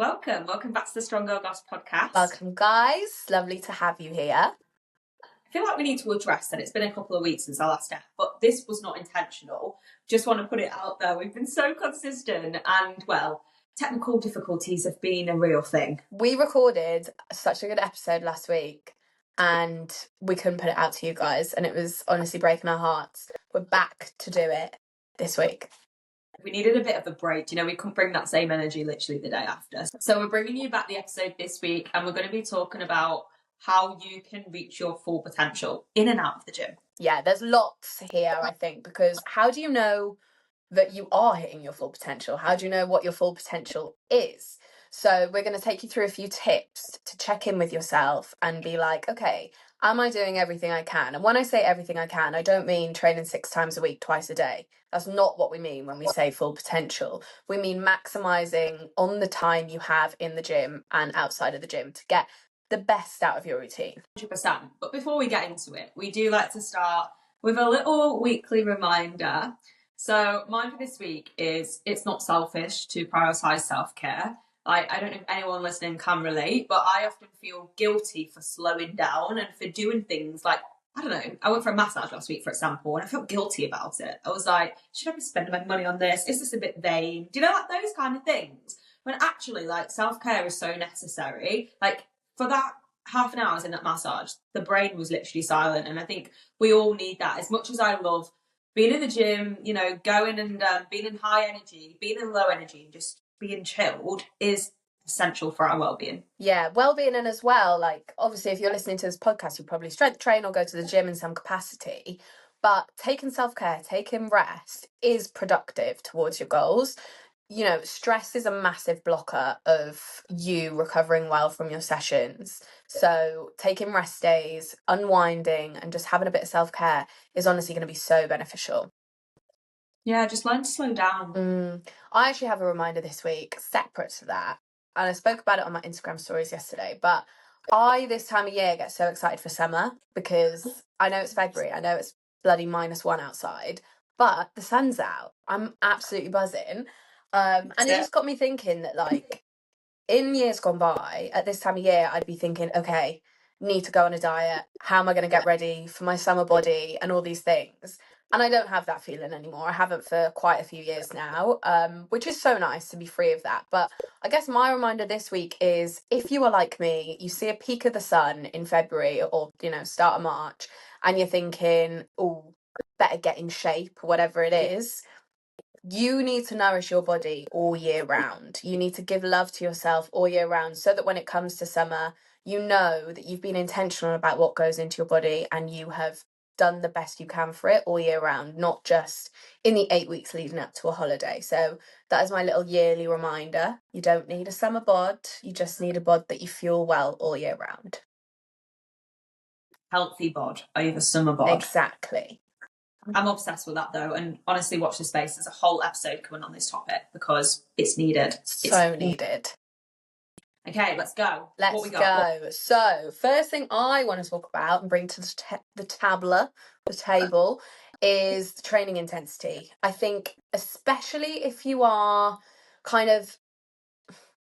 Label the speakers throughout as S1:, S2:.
S1: Welcome back to the Strong Girl Goss podcast.
S2: Welcome, guys. Lovely to have you here.
S1: I feel like we need to address that it's been a couple of weeks since our last step, but this was not intentional. Just want to put it out there. We've been so consistent and, well, technical difficulties have been a real thing.
S2: We recorded such a good episode last week and we couldn't put it out to you guys, and it was honestly breaking our hearts. We're back to do it this week.
S1: We needed a bit of a break. We couldn't bring that same energy literally the day after. So we're bringing you back the episode this week, and we're going to be talking about how you can reach your full potential in and out of the gym.
S2: Yeah, there's lots here, I think, because how do you know that you are hitting your full potential? How do you know what your full potential is? So we're going to take you through a few tips to check in with yourself and be like, okay, am I doing everything I can? And when I say everything I can, I don't mean training 6 times a week, twice a day. That's not what we mean when we say full potential. We mean maximizing on the time you have in the gym and outside of the gym to get the best out of your routine.
S1: 100%. But before we get into it, we do like to start with a little weekly reminder. So mine for this week is it's not selfish to prioritize self-care. I don't know if anyone listening can relate, but I often feel guilty for slowing down and for doing things like, I don't know, I went for a massage last week, for example, and I felt guilty about it. I was like, should I be spending my money on this? Is this a bit vain? Do you know, like those kind of things? When actually, like, self-care is so necessary. Like, for that half an hour I was in that massage, the brain was literally silent. And I think we all need that. As much as I love being in the gym, going and being in high energy, being in low energy, and just being chilled is essential for our well-being.
S2: Yeah, well-being, and as well, like, obviously if you're listening to this podcast, you probably strength train or go to the gym in some capacity, but taking self-care, taking rest is productive towards your goals. Stress is a massive blocker of you recovering well from your sessions. So taking rest days, unwinding, and just having a bit of self-care is honestly going to be so beneficial.
S1: Yeah, just learn to slow down.
S2: I actually have a reminder this week separate to that, and I spoke about it on my Instagram stories yesterday, but I, this time of year, get so excited for summer because I know it's February, I know it's bloody -1 outside, but the sun's out. I'm absolutely buzzing. And it just got me thinking that, like, in years gone by, at this time of year, I'd be thinking, okay, need to go on a diet. How am I going to get ready for my summer body and all these things? And I don't have that feeling anymore. I haven't for quite a few years now, which is so nice to be free of that. But I guess my reminder this week is, if you are like me, you see a peak of the sun in February or, start of March, and you're thinking, oh, better get in shape, whatever it is. You need to nourish your body all year round. You need to give love to yourself all year round so that when it comes to summer, you know that you've been intentional about what goes into your body and you have done the best you can for it all year round, not just in the 8 weeks leading up to a holiday. So that is my little yearly reminder. You don't need a summer bod, you just need a bod that you fuel well all year round.
S1: Healthy bod over summer bod.
S2: Exactly.
S1: I'm obsessed with that though, and honestly, watch this space. There's a whole episode coming on this topic because it's needed.
S2: So needed.
S1: Okay, let's go.
S2: Let's go. So, first thing I want to talk about and bring to the table, is the training intensity. I think, especially if you are kind of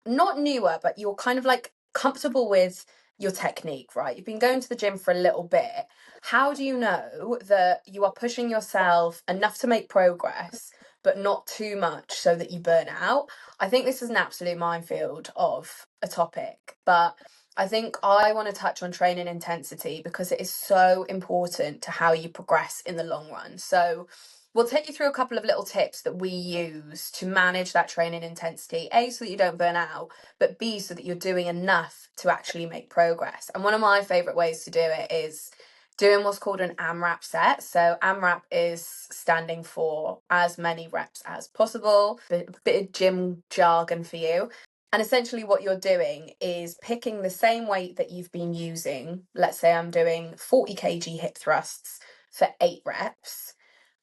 S2: not newer, but you're kind of like comfortable with your technique, right? You've been going to the gym for a little bit. How do you know that you are pushing yourself enough to make progress, but not too much so that you burn out? I think this is an absolute minefield of a topic, but I think I want to touch on training intensity because it is so important to how you progress in the long run. So we'll take you through a couple of little tips that we use to manage that training intensity, A, so that you don't burn out, but B, so that you're doing enough to actually make progress. And one of my favourite ways to do it is doing what's called an AMRAP set. So AMRAP is standing for as many reps as possible, a bit of gym jargon for you. And essentially what you're doing is picking the same weight that you've been using. Let's say I'm doing 40 kg hip thrusts for 8 reps.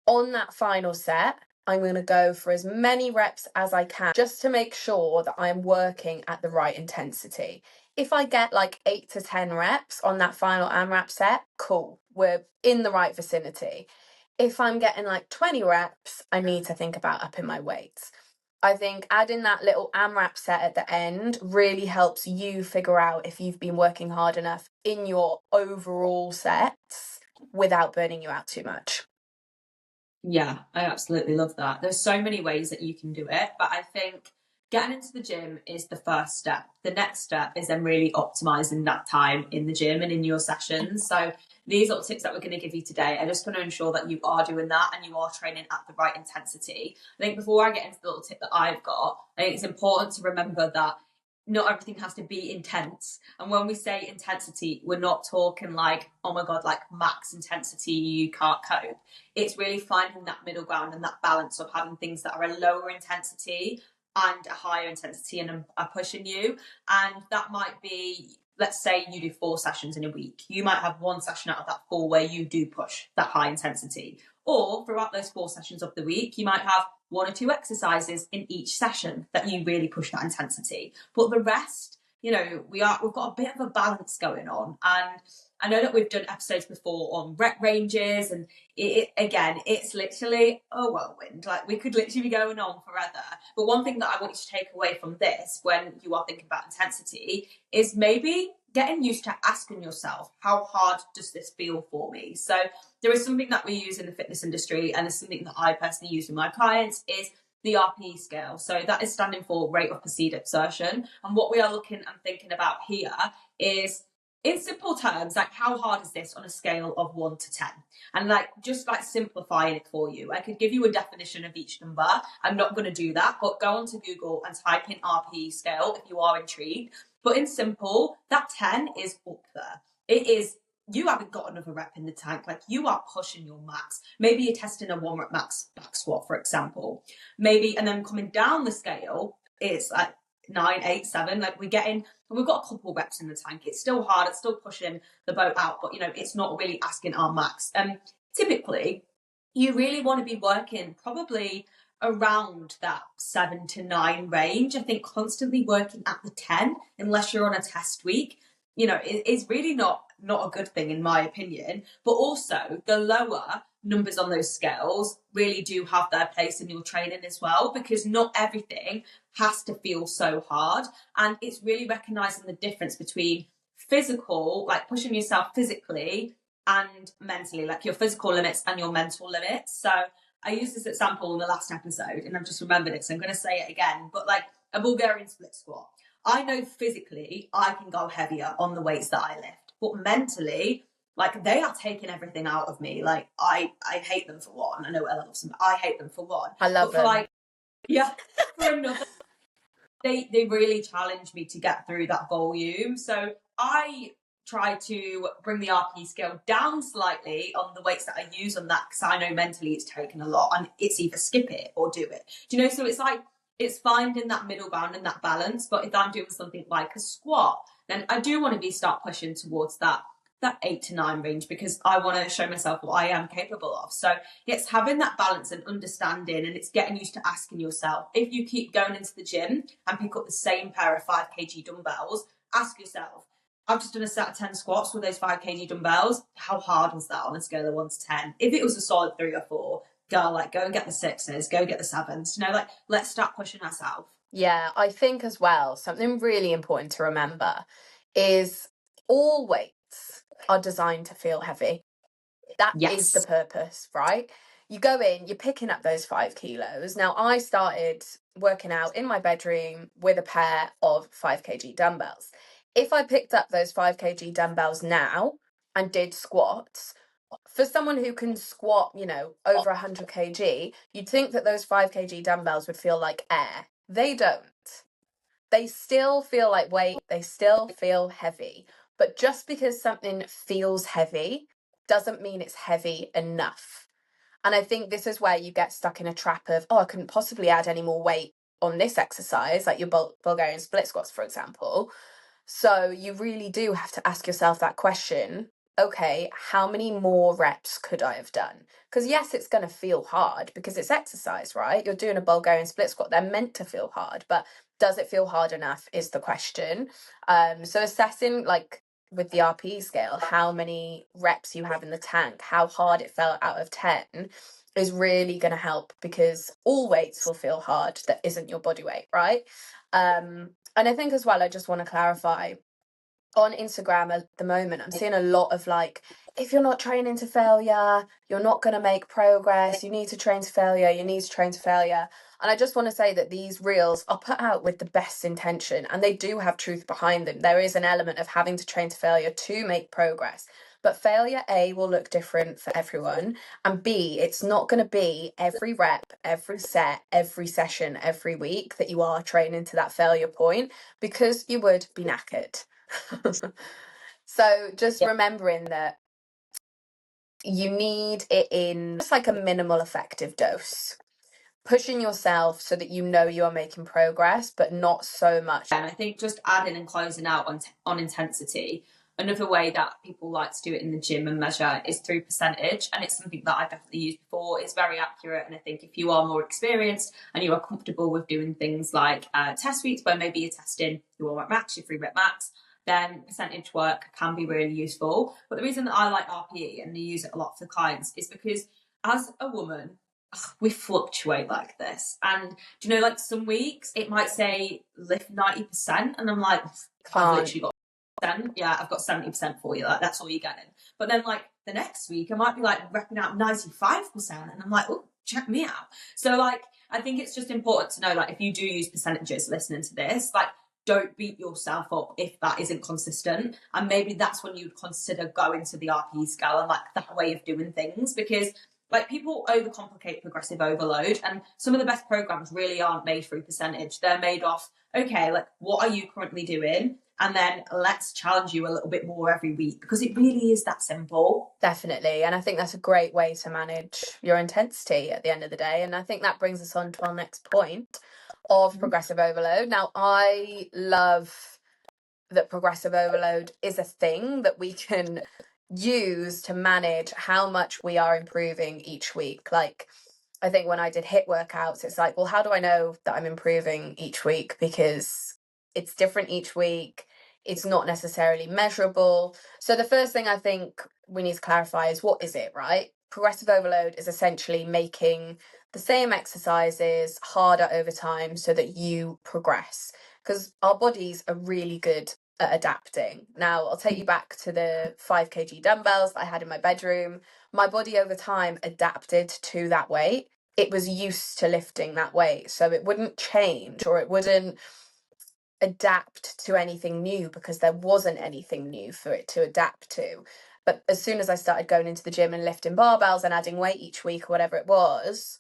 S2: On that final set, I'm going to go for as many reps as I can just to make sure that I'm working at the right intensity. If I get like 8 to 10 reps on that final AMRAP set, cool, we're in the right vicinity. If I'm getting like 20 reps, I need to think about upping my weights. I think adding that little AMRAP set at the end really helps you figure out if you've been working hard enough in your overall sets without burning you out too much.
S1: Yeah, I absolutely love that. There's so many ways that you can do it, but I think getting into the gym is the first step. The next step is then really optimizing that time in the gym and in your sessions. So these little tips that we're going to give you today are just going to ensure that you are doing that and you are training at the right intensity. I think before I get into the little tip that I've got, I think it's important to remember that not everything has to be intense. And when we say intensity, we're not talking like, oh my God, like max intensity, you can't cope. It's really finding that middle ground and that balance of having things that are a lower intensity and a higher intensity and are pushing you. And that might be, let's say you do 4 sessions in a week. You might have 1 session out of that 4 where you do push that high intensity. Or throughout those 4 sessions of the week, you might have 1 or 2 exercises in each session that you really push that intensity. But the rest, we've got a bit of a balance going on. And I know that we've done episodes before on rep ranges, and it's literally a whirlwind. Like, we could literally be going on forever. But one thing that I want you to take away from this when you are thinking about intensity is maybe getting used to asking yourself, how hard does this feel for me? So there is something that we use in the fitness industry, and it's something that I personally use with my clients, is the RPE scale. So that is standing for rate of perceived exertion. And what we are looking and thinking about here is, in simple terms, like, how hard is this on a scale of 1 to 10? And just simplifying it for you, I could give you a definition of each number. I'm not going to do that, but go onto Google and type in RPE scale if you are intrigued. But in simple, that 10 is up there. It is, you haven't got another rep in the tank. Like, you are pushing your max. Maybe you're testing a 1 rep max back squat, for example. Maybe, and then coming down the scale, it's like 9, 8, 7. Like, we've got a couple reps in the tank. It's still hard. It's still pushing the boat out, but it's not really asking our max. Typically, you really want to be working probably around that 7 to 9 range. I think constantly working at the 10, unless you're on a test week, is really not a good thing, in my opinion. But also, the lower numbers on those scales really do have their place in your training as well, because not everything has to feel so hard. And it's really recognizing the difference between physical, like pushing yourself physically, and mentally, like your physical limits and your mental limits. So I used this example in the last episode, and I've just remembered it, so I'm going to say it again. But like a Bulgarian split squat, I know physically I can go heavier on the weights that I lift, but mentally, like, they are taking everything out of me. Like, I hate them for one. I know Ella loves them, but I hate them for one.
S2: I love
S1: but for
S2: them.
S1: for another, they really challenge me to get through that volume. So I try to bring the RPE scale down slightly on the weights that I use on that, because I know mentally it's taken a lot, and it's either skip it or do it. Do you know? So it's like, it's finding that middle ground and that balance. But if I'm doing something like a squat, then I do want to start pushing towards that 8 to 9 range, because I want to show myself what I am capable of. So it's having that balance and understanding, and it's getting used to asking yourself, if you keep going into the gym and pick up the same pair of 5 kg dumbbells, ask yourself, I've just done a set of 10 squats with those 5 kg dumbbells. How hard was that on a scale of 1 to 10? If it was a solid 3 or 4, girl, go and get the 6s, go get the 7s. Let's start pushing ourselves.
S2: Yeah, I think as well, something really important to remember is all weights are designed to feel heavy. That is the purpose, right? You go in, you're picking up those 5 kilos. Now, I started working out in my bedroom with a pair of 5 kg dumbbells. If I picked up those 5 kg dumbbells now and did squats, for someone who can squat, over 100 kg, you'd think that those 5 kg dumbbells would feel like air. They don't. They still feel like weight, they still feel heavy. But just because something feels heavy doesn't mean it's heavy enough. And I think this is where you get stuck in a trap of, I couldn't possibly add any more weight on this exercise, like your Bulgarian split squats, for example. So you really do have to ask yourself that question. Okay, how many more reps could I have done? Because yes, it's going to feel hard because it's exercise, right? You're doing a Bulgarian split squat. They're meant to feel hard, but does it feel hard enough is the question. So assessing with the RPE scale, how many reps you have in the tank, how hard it felt out of 10 is really going to help, because all weights will feel hard that isn't your body weight, right? And I think as well, I just want to clarify, on Instagram at the moment, I'm seeing a lot of like, if you're not training to failure, you're not going to make progress. You need to train to failure. You need to train to failure. And I just want to say that these reels are put out with the best intention, and they do have truth behind them. There is an element of having to train to failure to make progress. But failure, A, will look different for everyone. And B, it's not going to be every rep, every set, every session, every week that you are training to that failure point, because you would be knackered. So just remembering that you need it in just like a minimal effective dose, pushing yourself so that you know you're making progress, but not so much.
S1: And I think just adding and closing out on intensity. Another way that people like to do it in the gym and measure is through percentage, and it's something that I've definitely used before. It's very accurate, and I think if you are more experienced and you are comfortable with doing things like test weeks where maybe you're testing your 1 rep max, your 3 rep max, then percentage work can be really useful. But the reason that I like RPE and use it a lot for clients is because as a woman, we fluctuate like this. And do you know, like some weeks it might say lift 90%, and I'm like, I've literally got 10%. Yeah, I've got 70% for you. Like, that's all you're getting. But then like the next week I might be like repping out 95%, and I'm like, oh, check me out. So like I think it's just important to know, like, if you do use percentages listening to this, like, don't beat yourself up if that isn't consistent. And maybe that's when you'd consider going to the RPE scale and like that way of doing things, because like people overcomplicate progressive overload, and some of the best programs really aren't made through percentage. They're made off, okay, like what are you currently doing? And then let's challenge you a little bit more every week, because it really is that simple.
S2: Definitely. And I think that's a great way to manage your intensity at the end of the day. And I think that brings us on to our next point of progressive overload. Now, I love that progressive overload is a thing that we can use to manage how much we are improving each week. Like, I think when I did HIIT workouts, it's like, well, how do I know that I'm improving each week? Because it's different each week. It's not necessarily measurable. So the first thing I think we need to clarify is, what is it, right? Progressive overload is essentially making the same exercises harder over time so that you progress, because our bodies are really good at adapting. Now, I'll take you back to the 5 kg dumbbells that I had in my bedroom. My body over time adapted to that weight. It was used to lifting that weight, so it wouldn't change, or it wouldn't adapt to anything new, because there wasn't anything new for it to adapt to. But as soon as I started going into the gym and lifting barbells and adding weight each week or whatever it was,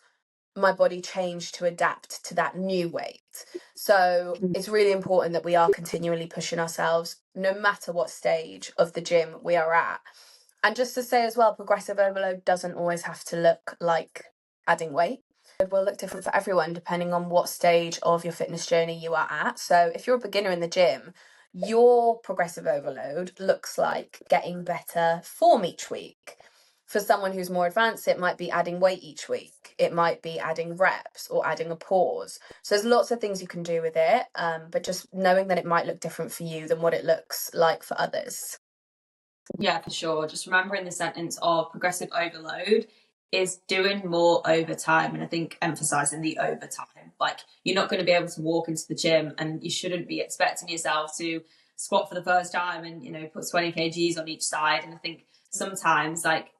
S2: my body changed to adapt to that new weight. So it's really important that we are continually pushing ourselves, no matter what stage of the gym we are at. And just to say as well, progressive overload doesn't always have to look like adding weight. It will look different for everyone depending on what stage of your fitness journey you are at. So if you're a beginner in the gym, your progressive overload looks like getting better form each week. For someone who's more advanced, it might be adding weight each week. It might be adding reps or adding a pause. So there's lots of things you can do with it, but just knowing that it might look different for you than what it looks like for others.
S1: Yeah, for sure. Just remembering the sentence of progressive overload is doing more overtime. And I think emphasizing the overtime. Like, you're not going to be able to walk into the gym, and you shouldn't be expecting yourself to squat for the first time and, you know, put 20 kgs on each side. And I think sometimes, like,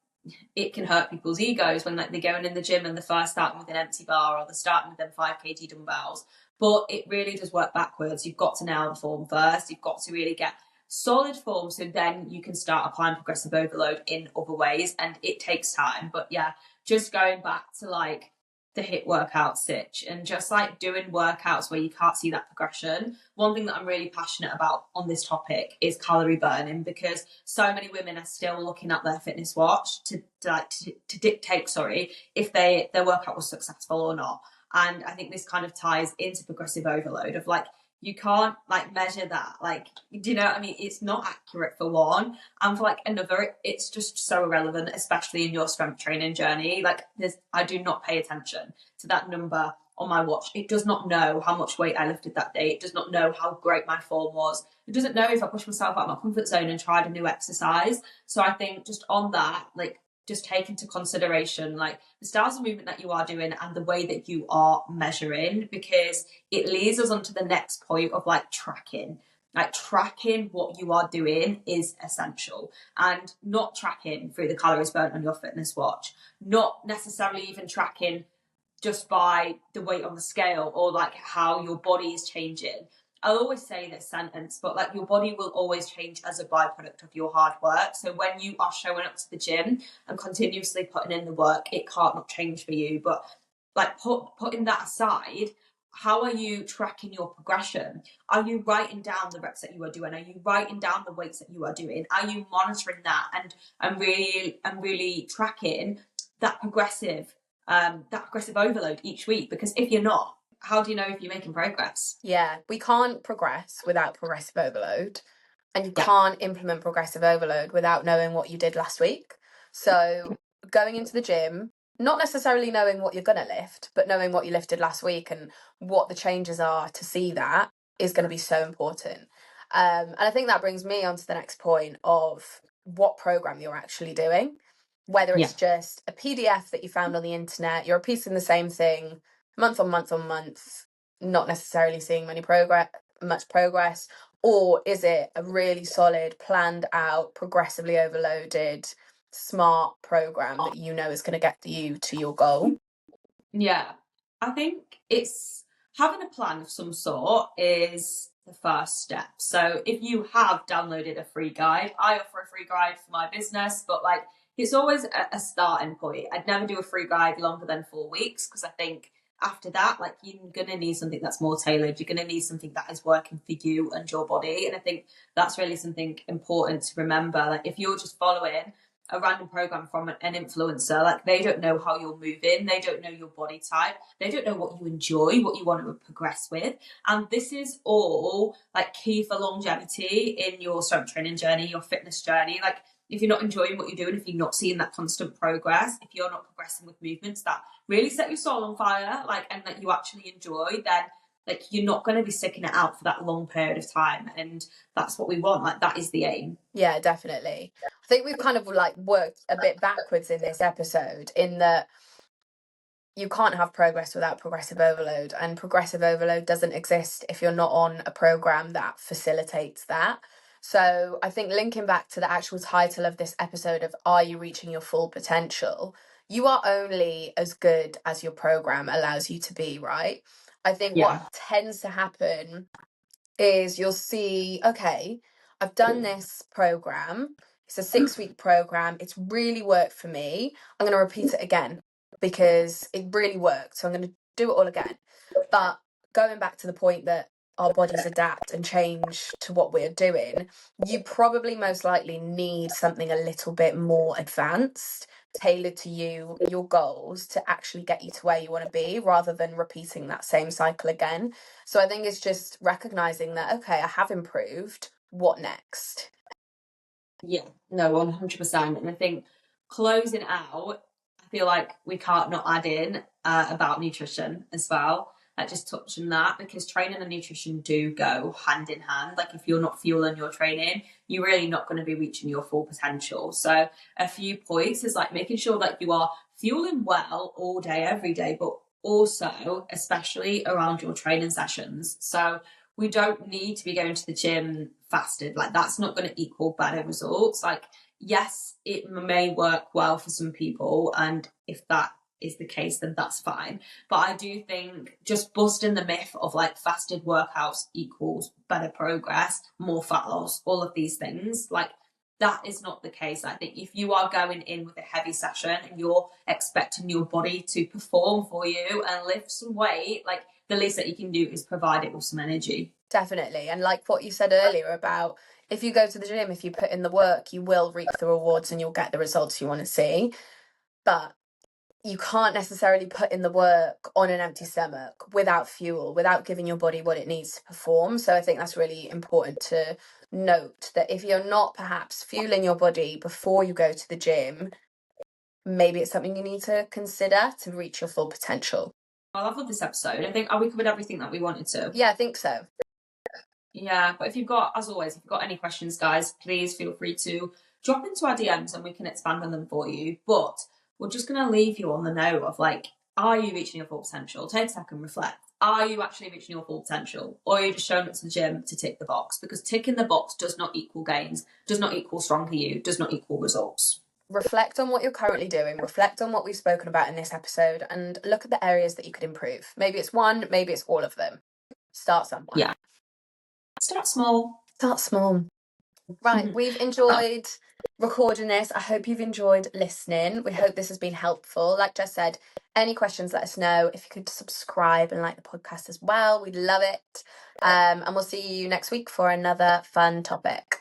S1: it can hurt people's egos when, like, they're going in the gym and they're first starting with an empty bar, or they're starting with them 5 kg dumbbells. But it really does work backwards. You've got to nail the form first. You've got to really get solid form, so then you can start applying progressive overload in other ways, and it takes time. But yeah, just going back to like the HIIT workout stitch, and just like doing workouts where you can't see that progression. One thing that I'm really passionate about on this topic is calorie burning, because so many women are still looking at their fitness watch to dictate, if their workout was successful or not. And I think this kind of ties into progressive overload of like, you can't like measure that. Like, do you know what I mean? It's not accurate for one, and for like another, it's just so irrelevant, especially in your strength training journey. Like, I do not pay attention to that number on my watch. It does not know how much weight I lifted that day. It does not know how great my form was. It doesn't know if I pushed myself out of my comfort zone and tried a new exercise. So I think just on that, like, just take into consideration like the styles of movement that you are doing and the way that you are measuring, because it leads us on to the next point of like tracking. Like, tracking what you are doing is essential, and not tracking through the calories burnt on your fitness watch, not necessarily even tracking just by the weight on the scale or like how your body is changing. I'll always say this sentence, but like, your body will always change as a byproduct of your hard work. So when you are showing up to the gym and continuously putting in the work, it can't not change for you. But like, putting that aside, how are you tracking your progression? Are you writing down the reps that you are doing? Are you writing down the weights that you are doing? Are you monitoring that and really tracking that progressive overload each week? Because if you're not, how do you know if you're making progress?
S2: Yeah, we can't progress without progressive overload, and you
S1: Yeah.
S2: can't implement progressive overload without knowing what you did last week. So going into the gym, not necessarily knowing what you're going to lift, but knowing what you lifted last week and what the changes are to see that is going to be so important. And I think that brings me on to the next point of what program you're actually doing. Whether
S1: Yeah.
S2: it's just a PDF that you found on the internet, you're repeating the same thing month on month on month, not necessarily seeing much progress, or is it a really solid, planned out, progressively overloaded, smart program that you know is going to get you to your goal?
S1: Yeah. I think it's having a plan of some sort is the first step. So if you have downloaded a free guide, I offer a free guide for my business, but like, it's always a starting point. I'd never do a free guide longer than 4 weeks, because I think after that, like, you're gonna need something that's more tailored. You're gonna need something that is working for you and your body. And I think that's really something important to remember. Like, if you're just following a random program from an influencer, like, they don't know how you're moving, they don't know your body type, they don't know what you enjoy, what you want to progress with. And this is all like key for longevity in your strength training journey, your fitness journey. Like, if you're not enjoying what you're doing, if you're not seeing that constant progress, if you're not progressing with movements that really set your soul on fire, like, and that you actually enjoy, then like, you're not going to be sticking it out for that long period of time. And that's what we want. Like, that is the aim.
S2: Yeah, definitely. I think we've kind of like worked a bit backwards in this episode, in that you can't have progress without progressive overload, and progressive overload doesn't exist if you're not on a program that facilitates that. So I think linking back to the actual title of this episode of Are You Reaching Your Full Potential? You are only as good as your program allows you to be, right? I think
S1: Yeah.
S2: what tends to happen is you'll see, okay, I've done this program. It's a 6-week program. It's really worked for me. I'm going to repeat it again because it really worked. So I'm going to do it all again. But going back to the point that our bodies adapt and change to what we're doing, you probably most likely need something a little bit more advanced, tailored to you, your goals, to actually get you to where you want to be, rather than repeating that same cycle again. So I think it's just recognizing that, okay, I have improved. What next?
S1: Yeah, no, 100%. And I think closing out, I feel like we can't not add in about nutrition as well. Like, just touch on that, because training and nutrition do go hand in hand. Like, if you're not fueling your training, you're really not going to be reaching your full potential. So a few points is like making sure that you are fueling well all day, every day, but also especially around your training sessions. So we don't need to be going to the gym fasted. Like, that's not going to equal better results. Like, yes, it may work well for some people, and if that is the case, then that's fine. But I do think just busting the myth of like fasted workouts equals better progress, more fat loss, all of these things, like, that is not the case. I think if you are going in with a heavy session and you're expecting your body to perform for you and lift some weight, like, the least that you can do is provide it with some energy.
S2: Definitely. And like what you said earlier about, if you go to the gym, if you put in the work, you will reap the rewards and you'll get the results you want to see. But you can't necessarily put in the work on an empty stomach, without fuel, without giving your body what it needs to perform. So I think that's really important to note, that if you're not perhaps fueling your body before you go to the gym, maybe it's something you need to consider to reach your full potential.
S1: I've loved this episode. I think we covered everything that we wanted to.
S2: Yeah, I think so.
S1: Yeah, but if you've got, as always, if you've got any questions, guys, please feel free to drop into our DMs and we can expand on them for you. But we're just going to leave you on the note of like, are you reaching your full potential? Take a second, reflect. Are you actually reaching your full potential? Or are you just showing up to the gym to tick the box? Because ticking the box does not equal gains, does not equal stronger you, does not equal results.
S2: Reflect on what you're currently doing, reflect on what we've spoken about in this episode, and look at the areas that you could improve. Maybe it's one, maybe it's all of them. Start somewhere.
S1: Yeah. Start small.
S2: Start small. Right, we've enjoyed recording this. I hope you've enjoyed listening. We hope this has been helpful. Like Jess said, any questions, let us know. If you could subscribe and like the podcast as well, we'd love it. And we'll see you next week for another fun topic.